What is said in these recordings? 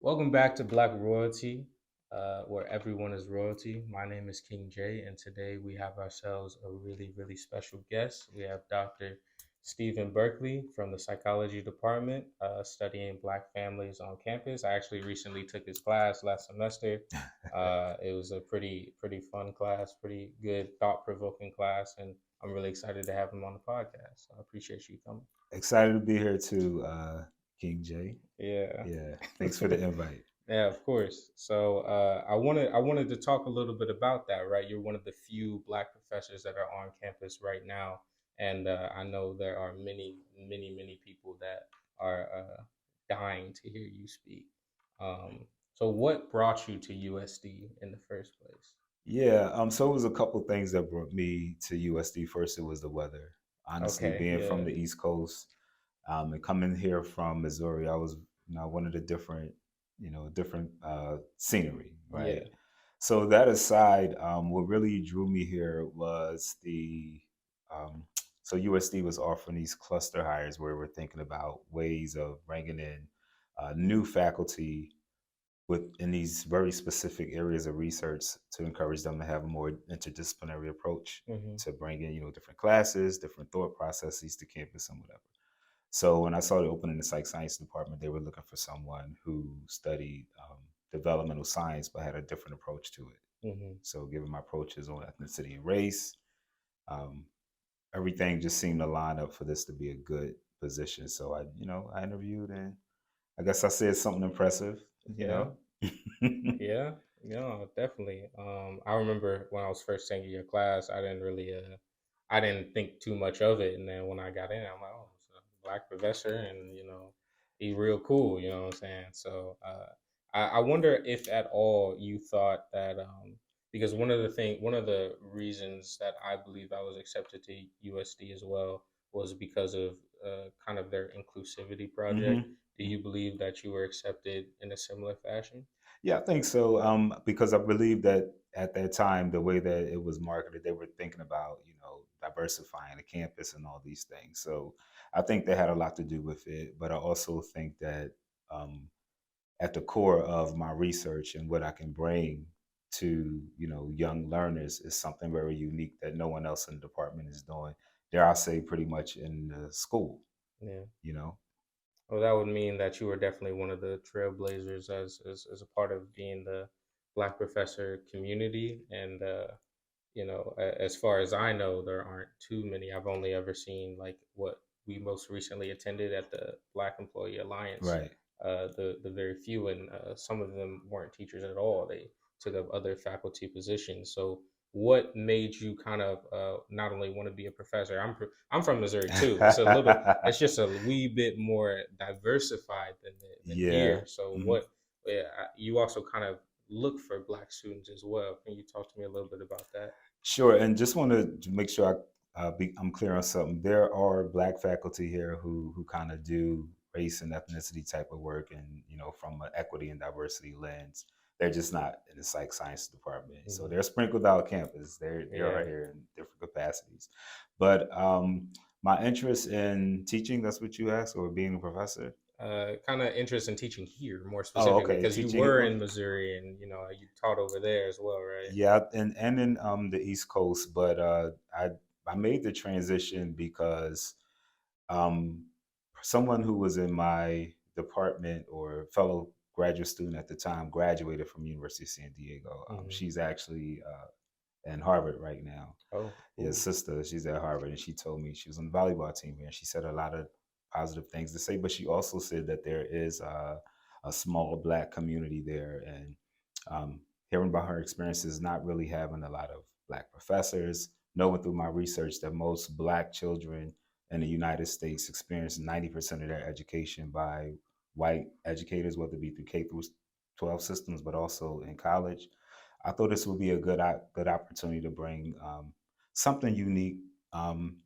Welcome back to Black Royalty, where everyone is royalty. My name is King J, and today we have ourselves a really, really special guest. We have Dr. Stephen Berkley from the psychology department, studying Black families on campus. I actually recently took his class last semester. It was a pretty fun class, pretty good, thought provoking class, and I'm really excited to have him on the podcast. So I appreciate you coming. Excited to be here too, King J. Yeah. Yeah, thanks for the invite. Yeah, of course. So I wanted to talk a little bit about that, right? You're one of the few Black professors that are on campus right now, and I know there are many people that are dying to hear you speak. Um, so, what brought you to USD in the first place? Yeah, so it was a couple things that brought me to USD. First, it was the weather. Honestly, Okay, being from yeah, the East Coast, and coming here from Missouri, I was, one of the different scenery, right? yeah, So that aside, what really drew me here was um, so USD was offering these cluster hires where we're thinking about ways of bringing in new faculty within these very specific areas of research to encourage them to have a more interdisciplinary approach hmm, to bring in, different classes, different thought processes to campus and whatever. So when I saw the opening in the psych science department, they were looking for someone who studied developmental science but had a different approach to it. hmm. So given my approaches on ethnicity and race, um, everything just seemed to line up for this to be a good position. So I interviewed and I guess I said something impressive, you Yeah. know. Yeah, yeah, definitely. I remember when I was first taking your class, I didn't think too much of it, and then when I got in, I'm like, oh, it's a Black professor, and he's real cool. You know what I'm saying? So, I wonder if at all you thought that, because one of the reasons that I believe I was accepted to USD as well was because of kind of their inclusivity project. hmm Do you believe that you were accepted in a similar fashion? Yeah, I think so. Because I believe that at that time, the way that it was marketed, they were thinking about, diversifying the campus and all these things. So I think they had a lot to do with it. But I also think that um, at the core of my research and what I can bring to, young learners is something very unique that no one else in the department is doing. Dare I say, pretty much in the school, Yeah. you know? Well, that would mean that you were definitely one of the trailblazers as a part of being the Black professor community. And, as far as I know, there aren't too many. I've only ever seen like what we most recently attended at the Black Employee Alliance, Right. the very few, and some of them weren't teachers at all. They took up other faculty positions. So, what made you kind of not only want to be a professor? I'm from Missouri too. It's just a wee bit more diversified than Yeah. here. So, Mhm. you also kind of look for Black students as well. Can you talk to me a little bit about that? Sure, and just want to make sure I'm clear on something. There are Black faculty here who kind of do race and ethnicity type of work, and from an equity and diversity lens. They're just not in the psych science department, so Hmm. they're sprinkled out campus. They are Yeah. here in different capacities, but my interest in teaching, that's what you asked, or being a professor. Kind of interest in teaching here more Oh, specifically okay, because you teaching. were in Missouri and you taught over there as well, right? Yeah, and in the East Coast, but I made the transition because um, someone who was in my department or fellow graduate student at the time graduated from University of San Diego. Hmm. She's actually in Harvard right now. Oh, His cool. sister, she's at Harvard, and she told me she was on the volleyball team here, and she said a lot of positive things to say. But she also said that there is a small Black community there, and um, hearing about her experiences, not really having a lot of Black professors, knowing through my research that most Black children in the United States experience 90% of their education by white educators, whether it be through K through 12 systems, but also in college. I thought this would be a good opportunity to bring something unique, um,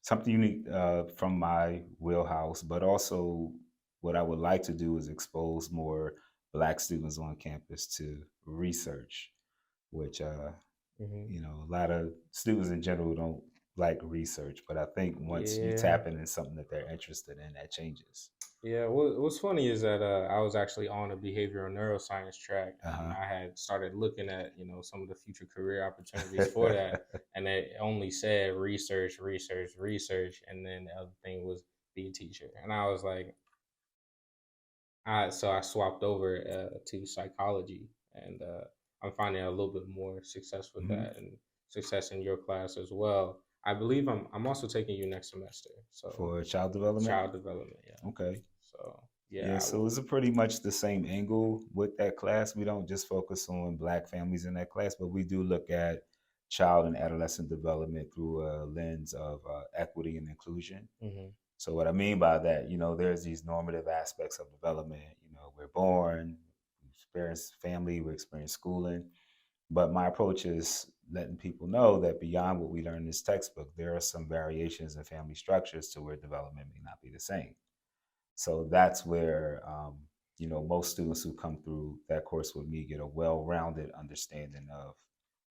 something unique from my wheelhouse, but also what I would like to do is expose more Black students on campus to research, which Hmm. a lot of students in general don't like research, but I think once you Yeah. tap into something that they're interested in, that changes. Yeah, what's funny is that I was actually on a behavioral neuroscience track, and Uh I had started looking at some of the future career opportunities for that, and it only said research, research, research, and then the other thing was be a teacher, and I was like, I swapped over to psychology, and I'm finding a little bit more success with huh. that, and success in your class as well. I believe I'm also taking you next semester, so For child development. child development, yeah. Okay. So yeah, Yeah, so it's a pretty much the same angle with that class. We don't just focus on Black families in that class, but we do look at child and adolescent development through a lens of equity and inclusion. hmm So, what I mean by that, there's these normative aspects of development. We're born, we experience family, we experience schooling. But my approach is letting people know that beyond what we learn in this textbook, there are some variations in family structures to where development may not be the same. So that's where most students who come through that course with me get a well-rounded understanding of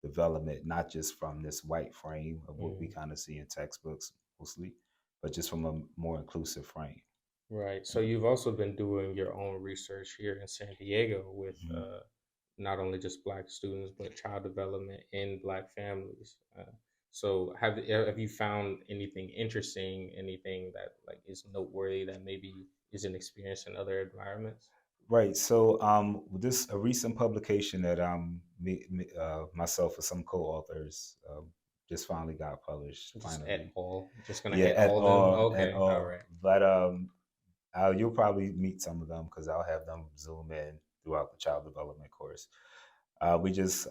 development, not just from this white frame of what we hmm kind of see in textbooks mostly, but just from a more inclusive frame. right. So you've also been doing your own research here in San Diego with Mhm. not only just Black students but child development in Black families. So have you found anything interesting, anything that like is noteworthy that maybe isn't experienced in other environments? Right. So this a recent publication that myself and some co-authors just finally got published. Just et Finally, al. Just gonna yeah, et at al them. all, at Okay, all all. right. But you'll probably meet some of them because I'll have them zoom in throughout the child development course. We just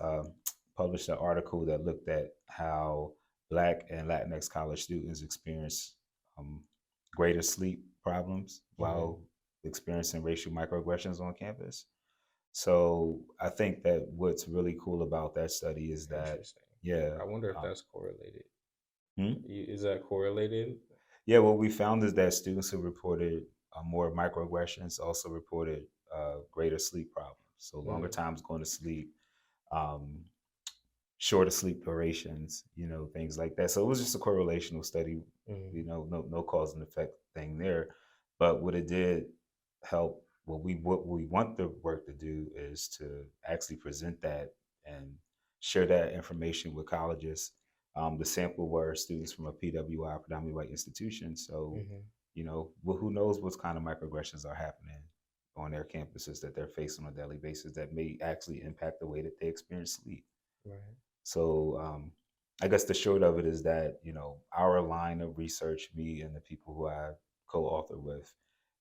published an article that looked at how Black and Latinx college students experience um, greater sleep problems hmm while experiencing racial microaggressions on campus. So I think that what's really cool about that study is that, Interesting. yeah, I wonder if um, that's correlated. hmm? Is that correlated? Yeah, what we found is that students who reported more microaggressions also reported greater sleep problems. So longer Mm, times going to sleep, um, shorter sleep durations, things like that. So it was just a correlational study, mm, no cause and effect thing there. But what it did help, what we want the work to do is to actually present that and share that information with colleges. The sample were students from a PWI, predominantly white institution. So, hmm well, who knows what kind of microaggressions are happening on their campuses that they're facing on a daily basis that may actually impact the way that they experience sleep. Right. So I guess the short of it is that our line of research, me and the people who I co-author with,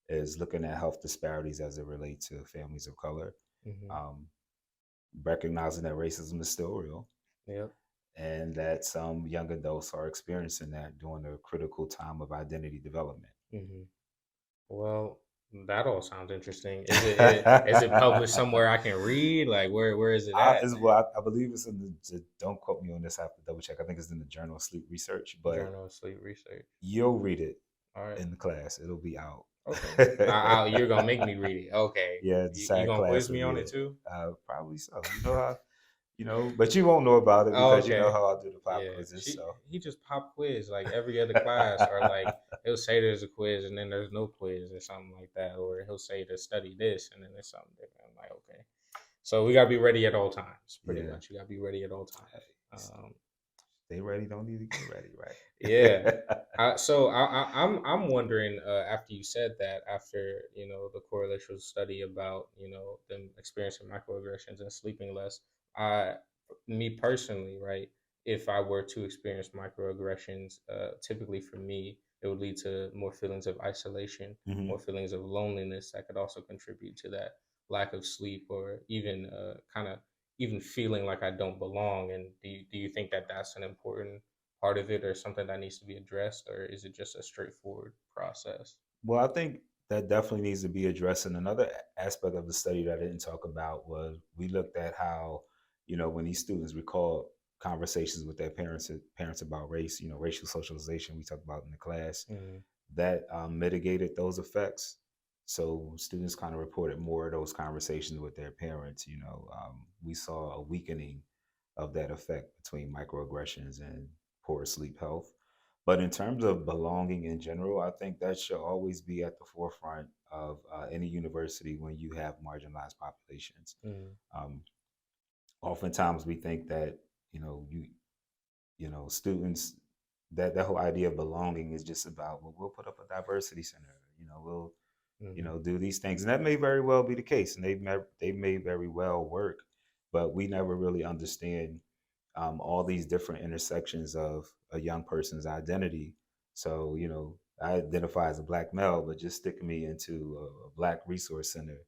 is looking at health disparities as it relates to families of color, hmm um, recognizing that racism is still real, Yep. and that some young adults are experiencing that during a critical time of identity development. hmm Well, that all sounds interesting. Is it published somewhere I can read? Like where is it at, As well, I believe it's in don't quote me on this. I have to double check. I think it's in the Journal of Sleep Research, man? but Journal of Sleep Research. you'll read it All right. in the class. It'll be out. Okay. You're gonna make me read it. Okay. Yeah, the You side gonna class quiz will me be on it it. too? Probably so. But you won't know about it Oh, because you know okay. how I do the pop Yeah. quizzes. So He just pop quiz like every other class, or like he'll say there's a quiz and then there's no quiz or something like that, or he'll say to study this and then there's something different. I'm like, okay. So we gotta be ready at all times, pretty yeah, much. You gotta be ready at all times. hey, Um, stay ready. Don't need to get ready, yeah. right? I'm wondering after you said that, after the correlational study about them experiencing microaggressions and sleeping less, I me personally, right? If I were to experience microaggressions, typically for me, it would lead to more feelings of isolation, hmm more feelings of loneliness that could also contribute to that lack of sleep, or even kind of even feeling like I don't belong. And do you think that that's an important part of it, or something that needs to be addressed, or is it just a straightforward process? Well, I think that definitely needs to be addressed. And another aspect of the study that I didn't talk about was we looked at how, when these students recall conversations with their parents about race, racial socialization we talked about in the class, Mm-hmm. that mitigated those effects. So students kind of reported more of those conversations with their parents. We saw a weakening of that effect between microaggressions and poor sleep health. But in terms of belonging in general, I think that should always be at the forefront of any university when you have marginalized populations. Mm, Um, Oftentimes, we think that you know you students, that whole idea of belonging is just about, well, we'll put up a diversity center, we'll mm-hmm. do these things, and that may very well be the case, and they may very well work, but we never really understand all these different intersections of a young person's identity. So, I identify as a black male, but just sticking me into a black resource center,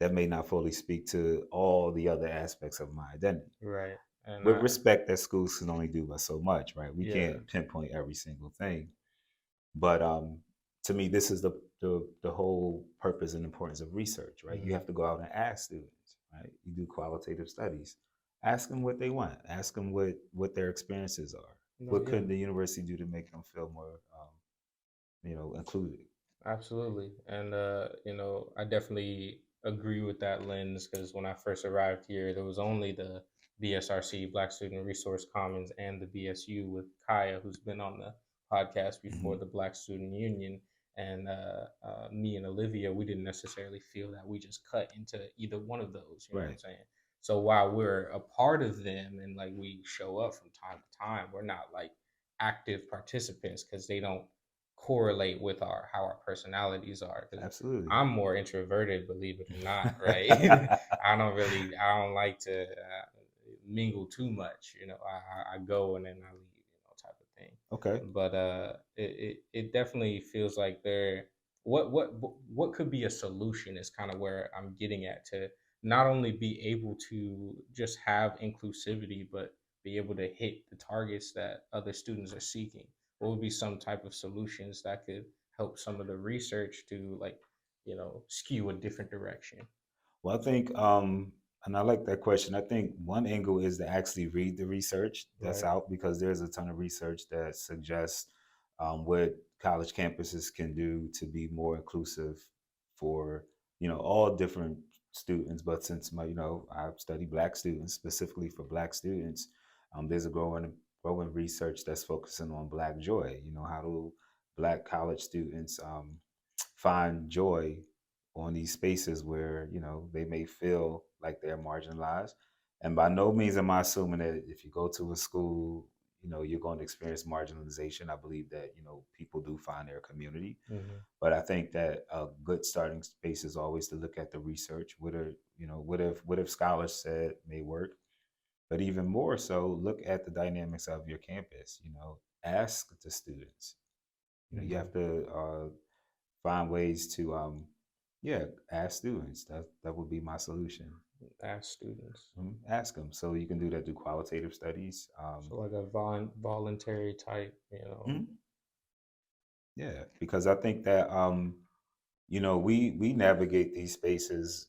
that may not fully speak to all the other aspects of my identity. Right. And With respect that schools can only do but so much, right? We yeah. can't pinpoint every single thing. But to me, this is the whole purpose and importance of research, right? You Mm-hmm. have to go out and ask students, right? You do qualitative studies. Ask them what they want. Ask them what their experiences are. No, What yeah. could the university do to make them feel more, included? Absolutely. And, I definitely agree with that lens because when I first arrived here, there was only the BSRC, Black Student Resource Commons, and the BSU with Kaya, who's been on the podcast before, Hmm. the Black Student Union. And me and Olivia, we didn't necessarily feel that we just cut into either one of those, you know what I'm Right. saying? So while we're a part of them and like we show up from time to time, we're not like active participants because they don't correlate with our how our personalities are because Absolutely. I'm more introverted, believe it or not, right? I don't like to mingle too much, I go and then I leave, type of thing. Okay. But it definitely feels like there, what could be a solution is kind of where I'm getting at, to not only be able to just have inclusivity, but be able to hit the targets that other students are seeking. What would be some type of solutions that could help some of the research to like, skew a different direction? Well, I think, and I like that question. I think one angle is to actually read the research that's Right. out, because there's a ton of research that suggests what college campuses can do to be more inclusive for, all different students. But since I've studied Black students, specifically for Black students, there's a growing research that's focusing on Black joy. How do Black college students find joy on these spaces where they may feel like they're marginalized. And by no means am I assuming that if you go to a school, you're going to experience marginalization. I believe that people do find their community, Mm-hmm. but I think that a good starting space is always to look at the research. What if scholars said may work, but even more so, look at the dynamics of your campus. Ask the students. You Mm-hmm. have to find ways to yeah, ask students. That would be my solution. As students. Ask them. So you can do that through qualitative studies. So like a voluntary type, Mhm. Yeah, because I think that we navigate these spaces,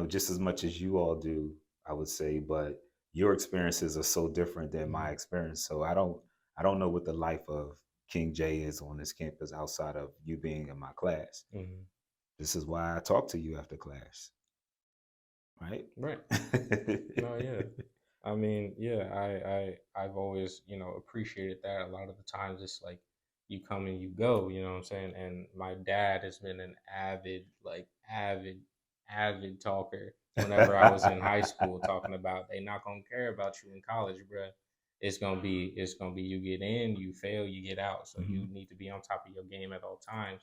just as much as you all do, I would say, but your experiences are so different than my Mhm. experience. So I don't know what the life of King J is on this campus outside of you being in my class. Mhm. This is why I talk to you after class, right? Right. No, yeah. I mean, yeah, I've always, appreciated that. A lot of the times it's like you come and you go, you know what I'm saying? And my dad has been an avid, like avid talker whenever I was in high school, talking about they not gonna care about you in college, bruh. It's gonna be you get in, you fail, you get out. So you Mhm. need to be on top of your game at all times.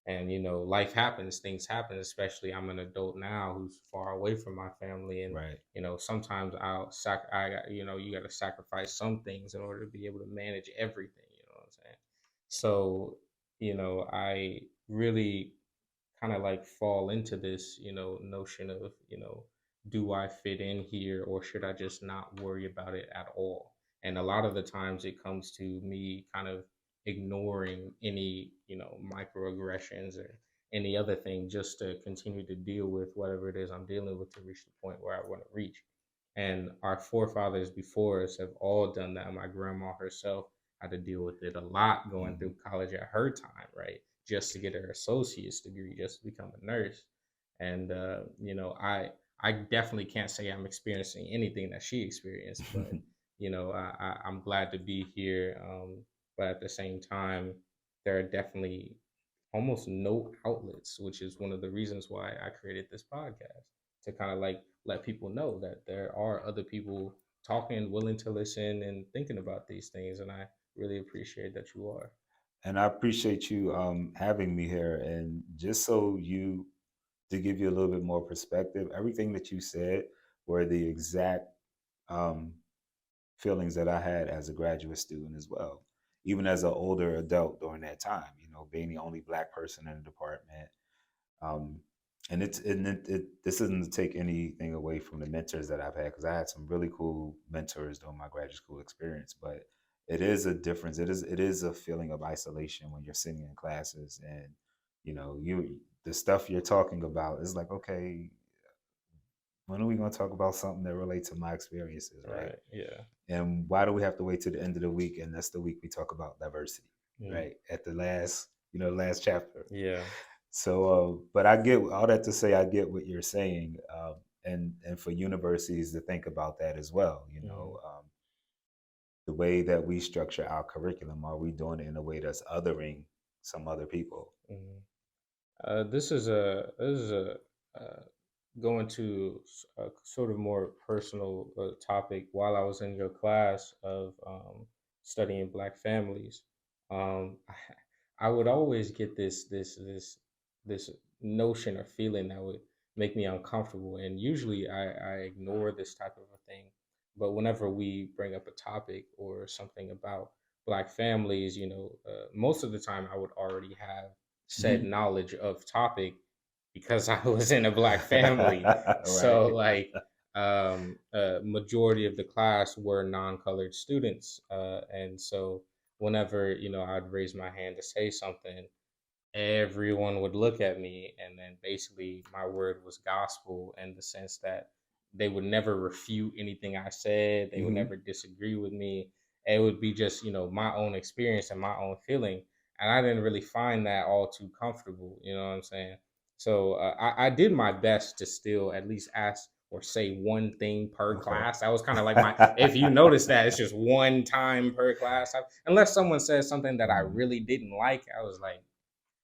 And life happens, things happen, especially I'm an adult now who's far away from my family. And Right. sometimes you got to sacrifice some things in order to be able to manage everything, what I'm saying? So I really kind of like fall into this, notion of, do I fit in here or should I just not worry about it at all? And a lot of the times it comes to me kind of ignoring any, microaggressions or any other thing just to continue to deal with whatever it is I'm dealing with to reach the point where I want to reach. And our forefathers before us have all done that. My grandma herself had to deal with it a lot going Mhm. through college at her time, right? Just to get her associate's degree, just to become a nurse. And I definitely can't say I'm experiencing anything that she experienced, but I'm glad to be here. but at the same time, there are definitely almost no outlets, which is one of the reasons why I created this podcast to kind of like let people know that there are other people talking, willing to listen, and thinking about these things. And I really appreciate that you are. And I appreciate you having me here. And just so you, to give you a little bit more perspective, everything that you said were the exact um, feelings that I had as a graduate student as well. Even as an older adult during that time, being the only black person in the department. Um, and this isn't to take anything away from the mentors that I've had, because I had some really cool mentors during my graduate school experience. But it is a difference. It is a feeling of isolation when you're sitting in classes and you the stuff you're talking about is like, okay, when are we going to talk about something that relates to my experiences, right? Right. Yeah. And why do we have to wait to the end of the week? And that's the week we talk about diversity, Mm. right? At the last chapter. Yeah. So, but I get all that to say, I get what you're saying, and for universities to think about that as well. Mm. The way that we structure our curriculum, are we doing it in a way that's othering some other people? Mm. This is a uh, going to a sort of more personal topic. While I was in your class of studying Black families, I would always get this notion or feeling that would make me uncomfortable, and usually I ignore this type of a thing. But whenever we bring up a topic or something about Black families, most of the time I would already have said Mhm. knowledge of topic because I was in a Black family. Right. So like majority of the class were non-colored students, and so whenever I'd raise my hand to say something, everyone would look at me, and then basically my word was gospel in the sense that they would never refute anything I said, they would Hmm. never disagree with me. It would be just my own experience and my own feeling, and I didn't really find that all too comfortable, you know what I'm saying? So I did my best to still at least ask or say one thing per Okay. class. That was kind of like my, if you notice that it's just one time per class. Unless someone says something that I Mhm. really didn't like, I was like,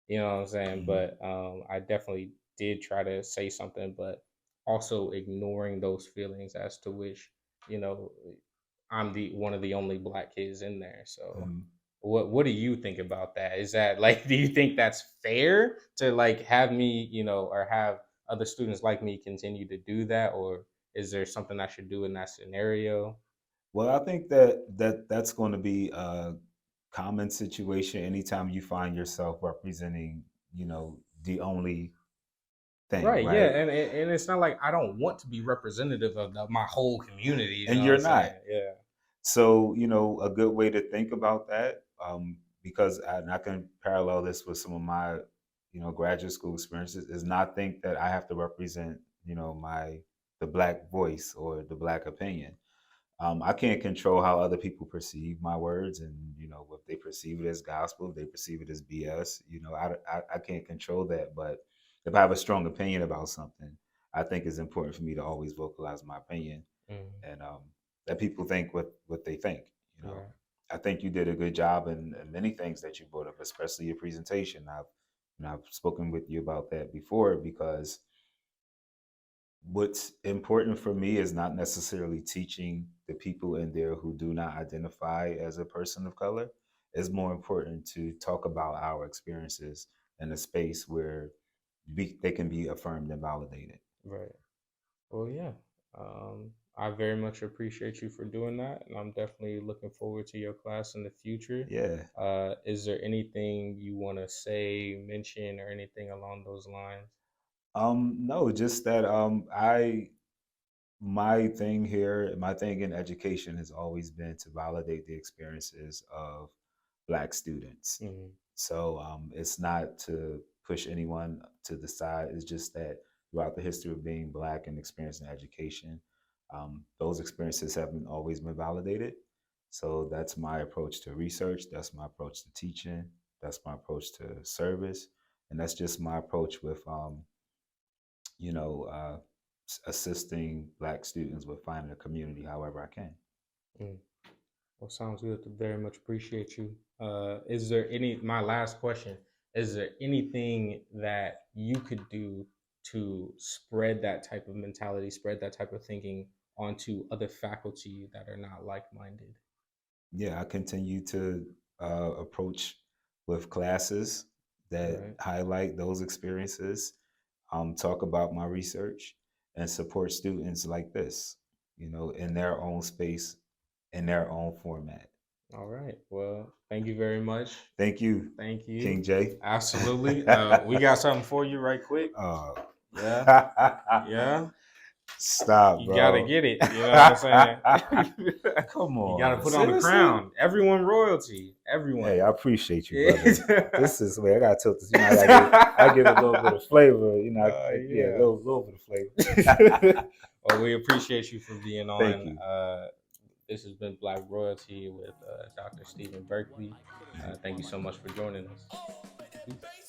you know what I'm saying? Mhm. But I definitely did try to say something, but also ignoring those feelings as to which, you know, I'm the one of the only Black kids in there. So Mhm. what do you think about that? Is that like do you think that's fair to like have me, or have other students like me continue to do that, or is there something I should do in that scenario? Well, I think that's going to be a common situation anytime you find yourself representing, the only thing, Right, yeah, right? and it's not like I don't want to be representative of my whole community. You And know what you're I'm not. saying? Yeah. So, a good way to think about that, because and I can parallel this with some of my, graduate school experiences, is not think that I have to represent, the black voice or the black opinion. I can't control how other people perceive my words, and if they perceive it as gospel, if they perceive it as BS. I can't control that. But if I have a strong opinion about something, I think it's important for me to always vocalize my opinion, Mhm. and let people think what they think. You know, Right. I think you did a good job in many things that you brought up, especially your presentation. I've spoken with you about that before, because what's important for me is not necessarily teaching the people in there who do not identify as a person of color. It's more important to talk about our experiences in a space where they can be affirmed and validated. Right. Well, yeah. I very much appreciate you for doing that, and I'm definitely looking forward to your class in the future. Yeah. Is there anything you want to say, mention, or anything along those lines? No, just that my thing in education has always been to validate the experiences of Black students. Hmm. So it's not to push anyone to the side. It's just that throughout the history of being Black and experiencing education, those experiences haven't always been validated. So that's my approach to research. That's my approach to teaching. That's my approach to service. And that's just my approach with you know, uh, assisting Black students with finding a community however I can. Mm. Well, sounds good. Very much appreciate you. Is there any, my last question, is there anything that you could do to spread that type of mentality, spread that type of thinking onto other faculty that are not like minded? Yeah, I continue to approach with classes that Right. highlight those experiences, talk about my research, and support students like this, in their own space, in their own format. All right. Well, thank you very much. Thank you, Thank you. King J. Absolutely. We got something for you right quick. uh, Yeah. Yeah. Stop, You gotta bro. get it. You know what I'm saying? Come You gotta on, put on the seriously? crown. Everyone royalty. Hey, Everyone. I appreciate you, brother. Yeah. This is where I gotta tilt this. I give it a little bit of flavor. Yeah, a Yeah. little bit of flavor. Well, we appreciate you for being Thank on. you. This has been Black Royalty with Dr. Stephen Berkley. Thank you so much for joining us. Peace.